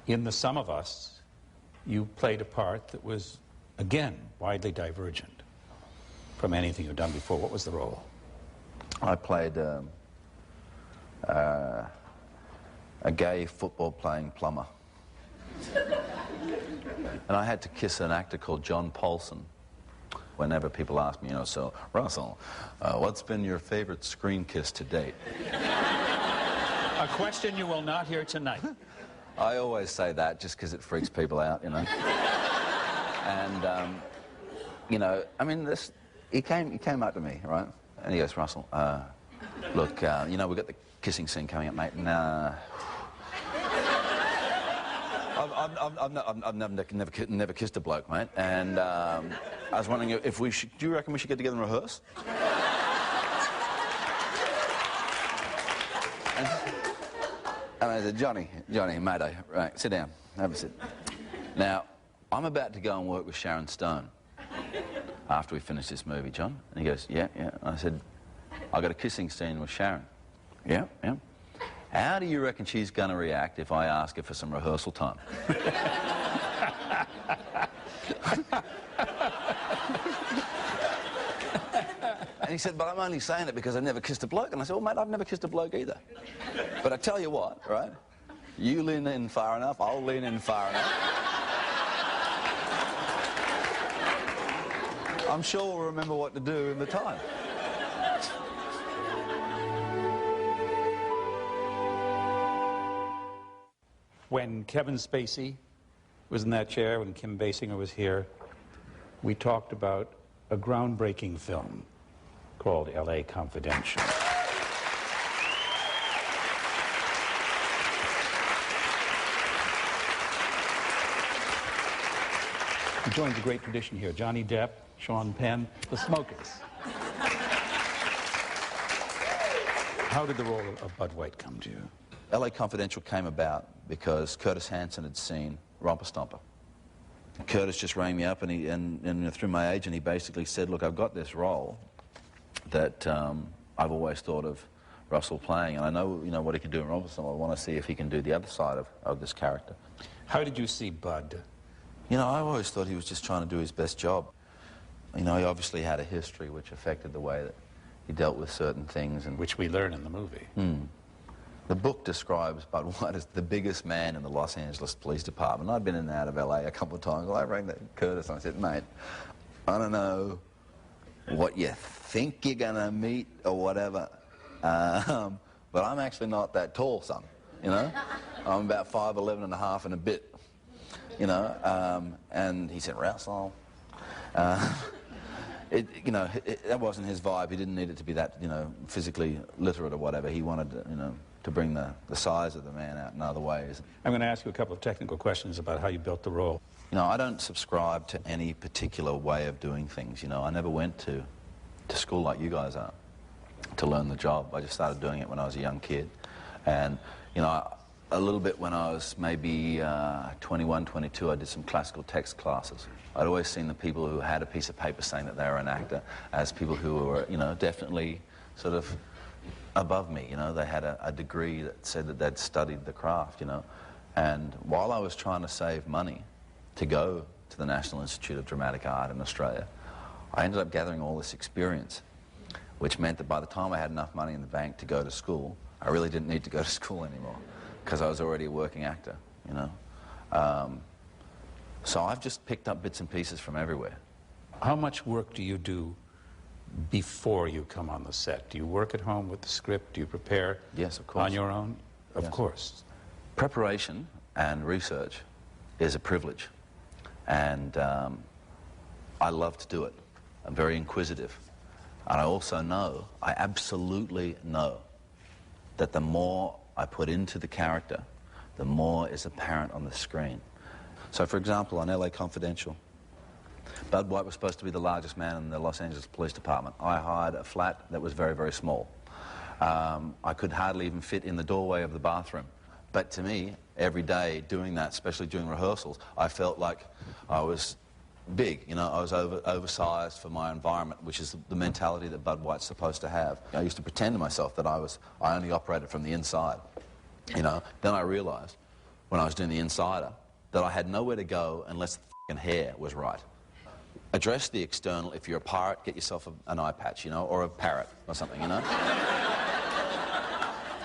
In The Sum of Us, you played a part that was, again, widely divergent from anything you've done before. What was the role? I played a gay football-playing plumber. And I had to kiss an actor called John Paulson. Whenever people ask me, you know, so, Russell, what's been your favorite screen kiss to date? A question you will not hear tonight. I always say that just because it freaks people out, you know. And, you know, I mean, he came up to me, right? And he goes, Russell, look, you know, we've got the kissing scene coming up, mate, and, I've never kissed a bloke, mate, and I was wondering if do you reckon we should get together and rehearse? And I said, Johnny, mate, right, sit down, have a sit. Now, I'm about to go and work with Sharon Stone after we finish this movie, John. And he goes, yeah. And I said, I got a kissing scene with Sharon. Yeah. How do you reckon she's going to react if I ask her for some rehearsal time? And he said, but I'm only saying it because I never kissed a bloke. And I said, well, mate, I've never kissed a bloke either. But I tell you what, right? You lean in far enough, I'll lean in far enough. I'm sure we'll remember what to do in the time. When Kevin Spacey was in that chair, when Kim Basinger was here, we talked about a groundbreaking film called L.A. Confidential. He joins a great tradition here. Johnny Depp, Sean Penn, the Smokers. How did the role of Bud White come to you? L.A. Confidential came about because Curtis Hanson had seen Romper Stomper. Curtis just rang me up and through my agent, he basically said, look, I've got this role that I've always thought of Russell playing, and I know, you know, what he can do in Romper Stomper. I want to see if he can do the other side of this character. How did you see Bud? You know, I always thought he was just trying to do his best job. You know, he obviously had a history which affected the way that he dealt with certain things. And which we learn in the movie. The book describes Bud White as the biggest man in the Los Angeles Police Department. I'd been in and out of L.A. a couple of times. Well, I rang Curtis and I said, mate, I don't know what you think you're going to meet or whatever, but I'm actually not that tall, son, you know? I'm about 5'11" and a half and a bit, you know? And he said, Russell. You know, that wasn't his vibe. He didn't need it to be that, you know, physically literate or whatever. He wanted, you know, to bring the size of the man out in other ways. I'm going to ask you a couple of technical questions about how you built the role. You know, I don't subscribe to any particular way of doing things, you know. I never went to school like you guys are to learn the job. I just started doing it when I was a young kid. And, you know, a little bit when I was maybe 21, 22, I did some classical text classes. I'd always seen the people who had a piece of paper saying that they were an actor as people who were, you know, definitely sort of above me, you know. They had a degree that said that they'd studied the craft, you know. And while I was trying to save money to go to the National Institute of Dramatic Art in Australia, I ended up gathering all this experience, which meant that by the time I had enough money in the bank to go to school, I really didn't need to go to school anymore because I was already a working actor, you know. So I've just picked up bits and pieces from everywhere. How much work do you do before you come on the set? Do you work at home with the script? Do you prepare Yes, of course. on your own? Of Yes. course. Preparation and research is a privilege, and I love to do it. I'm very inquisitive, and I also know, I absolutely know, that the more I put into the character, the more is apparent on the screen. So, for example, on L.A. Confidential, Bud White was supposed to be the largest man in the Los Angeles Police Department. I hired a flat that was very, very small. I could hardly even fit in the doorway of the bathroom. But to me, every day doing that, especially during rehearsals, I felt like I was big, you know. I was oversized for my environment, which is the mentality that Bud White's supposed to have. I used to pretend to myself that I only operated from the inside, you know. Then I realized when I was doing The Insider, that I had nowhere to go unless the f***ing hair was right. Address the external. If you're a pirate, get yourself an eye patch, you know, or a parrot or something, you know.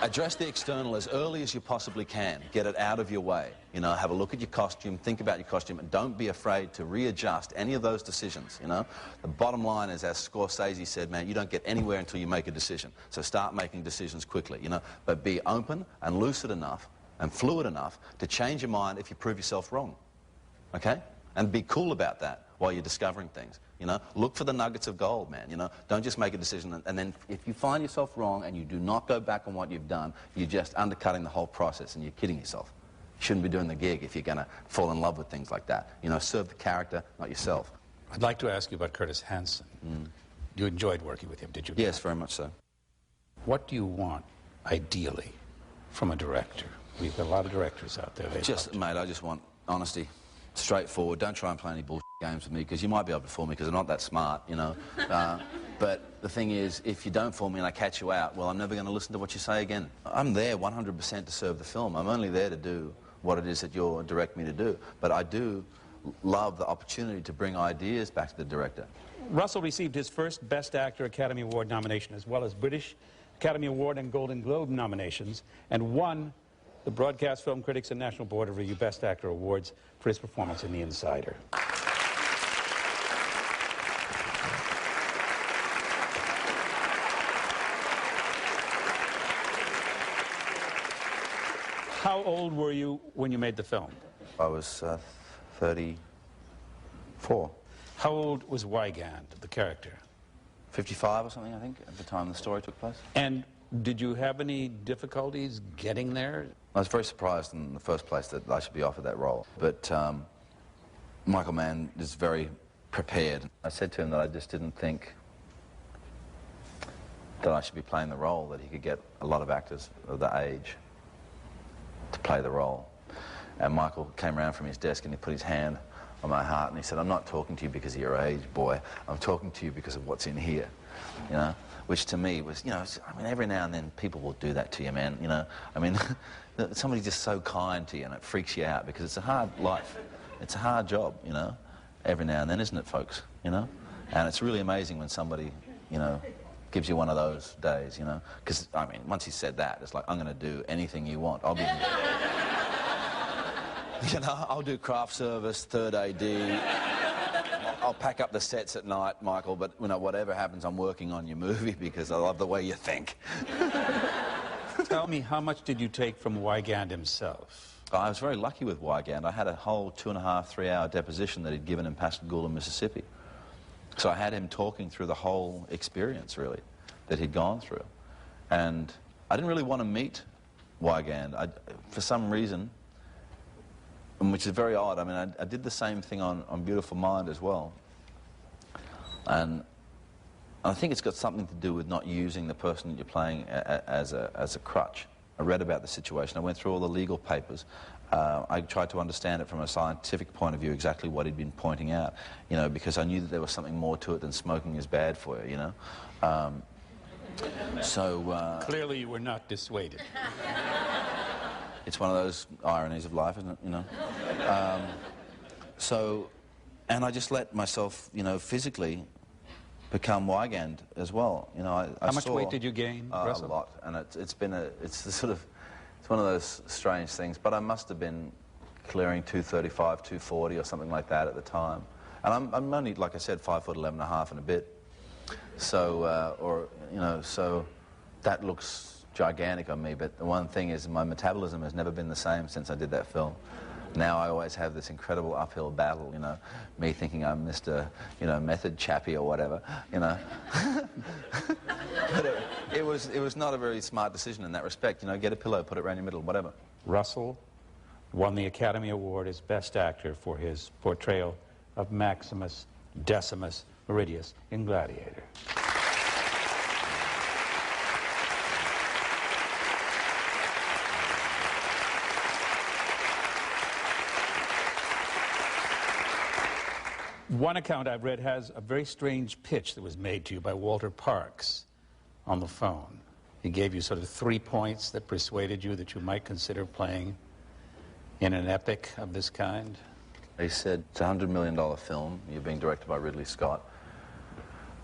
Address the external as early as you possibly can. Get it out of your way. You know, have a look at your costume, think about your costume, and don't be afraid to readjust any of those decisions, you know. The bottom line is, as Scorsese said, man, you don't get anywhere until you make a decision. So start making decisions quickly, you know. But be open and lucid enough and fluid enough to change your mind if you prove yourself wrong, okay? And be cool about that while you're discovering things, you know. Look for the nuggets of gold, man, you know. Don't just make a decision and then if you find yourself wrong and you do not go back on what you've done, you're just undercutting the whole process and you're kidding yourself. You shouldn't be doing the gig if you're going to fall in love with things like that. You know, serve the character, not yourself. I'd like to ask you about Curtis Hanson. You enjoyed working with him, did you? Yes, very much so. What do you want, ideally, from a director? We've got a lot of directors out there. Mate, I just want honesty. Straightforward. Don't try and play any bullshit games with me, because you might be able to fool me because I'm not that smart, you know. But the thing is, if you don't fool me and I catch you out, well, I'm never going to listen to what you say again. I'm there 100% to serve the film. I'm only there to do what it is that you're directing me to do. But I do love the opportunity to bring ideas back to the director. Russell received his first Best Actor Academy Award nomination, as well as British Academy Award and Golden Globe nominations, and won the Broadcast Film Critics and National Board of Review Best Actor Awards for his performance in The Insider. How old were you when you made the film? I was 34. How old was Wygand, the character? 55 or something, I think, at the time the story took place. And did you have any difficulties getting there? I was very surprised in the first place that I should be offered that role. But Michael Mann is very prepared. I said to him that I just didn't think that I should be playing the role, that he could get a lot of actors of that age to play the role. And Michael came around from his desk and he put his hand on my heart and he said, I'm not talking to you because of your age, boy. I'm talking to you because of what's in here, you know? Which to me was, you know, I mean, every now and then people will do that to you, man, you know? I mean, somebody's just so kind to you and it freaks you out because it's a hard life. It's a hard job, you know? Every now and then, isn't it, folks, you know? And it's really amazing when somebody, you know, gives you one of those days, you know? Because, I mean, once he said that, it's like, I'm going to do anything you want. I'll be... You know, I'll do craft service, third AD. I'll pack up the sets at night, Michael, but, you know, whatever happens, I'm working on your movie because I love the way you think. Tell me, how much did you take from Wygand himself? I was very lucky with Wygand. I had a whole 2.5, 3-hour deposition that he'd given in Pascagoula, Mississippi. So I had him talking through the whole experience, really, that he'd gone through. And I didn't really want to meet Wygand. For some reason, which is very odd. I mean, I did the same thing on Beautiful Mind as well. And I think it's got something to do with not using the person that you're playing as a crutch. I read about the situation. I went through all the legal papers. I tried to understand it from a scientific point of view, exactly what he'd been pointing out, you know, because I knew that there was something more to it than smoking is bad for you, you know. Clearly you were not dissuaded. It's one of those ironies of life, isn't it, you know? And I just let myself, you know, physically become Wygand as well. You know, How much weight did you gain, Russell? A lot, and it's one of those strange things, but I must have been clearing 235, 240 or something like that at the time. And I'm only, like I said, 5'11.5" and a bit. So, so that looks gigantic on me, but the one thing is my metabolism has never been the same since I did that film. Now I always have this incredible uphill battle, you know, me thinking I'm Mr., you know, method chappy or whatever, you know. But it was not a very smart decision in that respect, you know, get a pillow, put it around your middle, whatever. Russell won the Academy Award as Best Actor for his portrayal of Maximus Decimus Meridius in Gladiator. One account I've read has a very strange pitch that was made to you by Walter Parks on the phone. He gave you sort of 3 points that persuaded you that you might consider playing in an epic of this kind? He said, it's a $100 million film, you're being directed by Ridley Scott,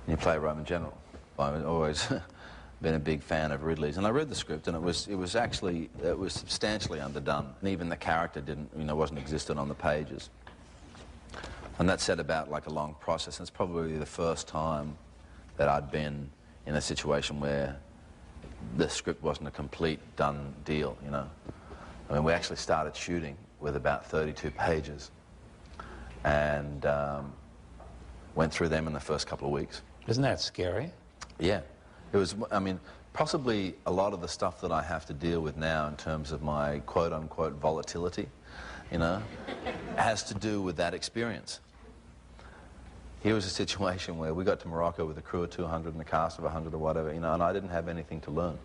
and you play a Roman general. I've always been a big fan of Ridley's, and I read the script, and it was substantially underdone, and even the character wasn't existent on the pages. And that set about like a long process, and it's probably the first time that I'd been in a situation where the script wasn't a complete done deal, you know. I mean, we actually started shooting with about 32 pages, and went through them in the first couple of weeks. Isn't that scary? Yeah. It was, I mean, possibly a lot of the stuff that I have to deal with now in terms of my quote-unquote volatility, you know, has to do with that experience. Here was a situation where we got to Morocco with a crew of 200 and a cast of 100 or whatever, you know, and I didn't have anything to learn.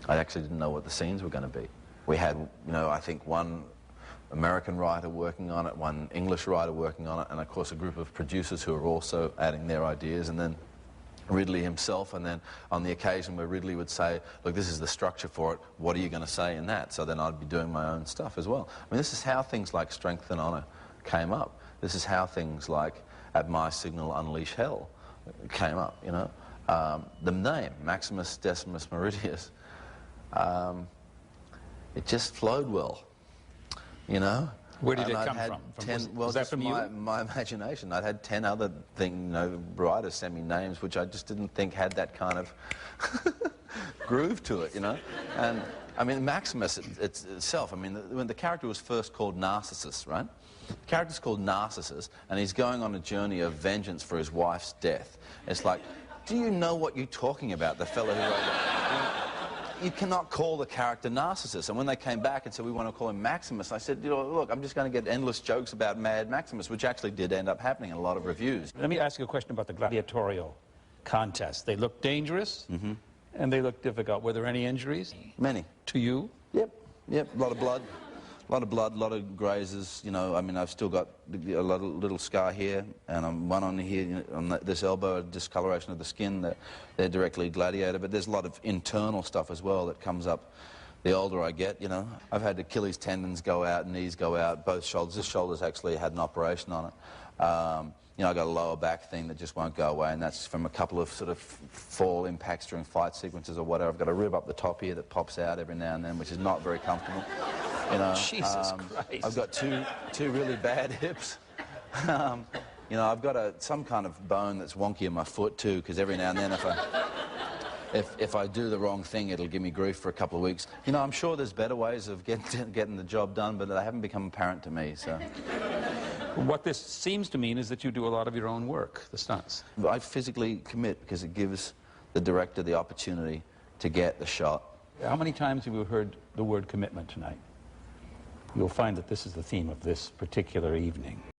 I actually didn't know what the scenes were going to be. We had, you know, I think one American writer working on it, one English writer working on it, and of course a group of producers who were also adding their ideas, and then Ridley himself, and then on the occasion where Ridley would say, look, this is the structure for it, what are you going to say in that? So then I'd be doing my own stuff as well. I mean, this is how things like Strength and Honor came up. This is how things like At My Signal, Unleash Hell came up, you know. The name, Maximus Decimus Meridius, it just flowed well, you know. Where did it come from? Was that from you? My imagination. I'd had 10 other writers send me names which I just didn't think had that kind of groove to it, you know. And I mean, Maximus itself, I mean, when the character was first called Narcissus, right? The character's called Narcissus, and he's going on a journey of vengeance for his wife's death. It's like, do you know what you're talking about, the fellow who wrote it? You cannot call the character Narcissus. And when they came back and said, we want to call him Maximus, I said, you know, look, I'm just going to get endless jokes about Mad Maximus, which actually did end up happening in a lot of reviews. Let me ask you a question about the gladiatorial contest. They looked dangerous, and they looked difficult. Were there any injuries? Many. To you? Yep, a lot of blood. A lot of blood, a lot of grazes, you know. I mean, I've still got a little scar here, and one on here, you know, on this elbow, a discoloration of the skin. They're directly gladiated, but there's a lot of internal stuff as well that comes up the older I get, you know. I've had Achilles tendons go out, knees go out, both shoulders. This shoulder's actually had an operation on it. You know, I got a lower back thing that just won't go away, and that's from a couple of sort of fall impacts during fight sequences or whatever. I've got a rib up the top here that pops out every now and then, which is not very comfortable. You know, Jesus Christ. I've got two really bad hips. You know, I've got some kind of bone that's wonky in my foot too, because every now and then if I do the wrong thing, it'll give me grief for a couple of weeks. You know, I'm sure there's better ways of getting the job done, but they haven't become apparent to me, so. What this seems to mean is that you do a lot of your own work, the stunts. I physically commit because it gives the director the opportunity to get the shot. How many times have you heard the word commitment tonight? You'll find that this is the theme of this particular evening.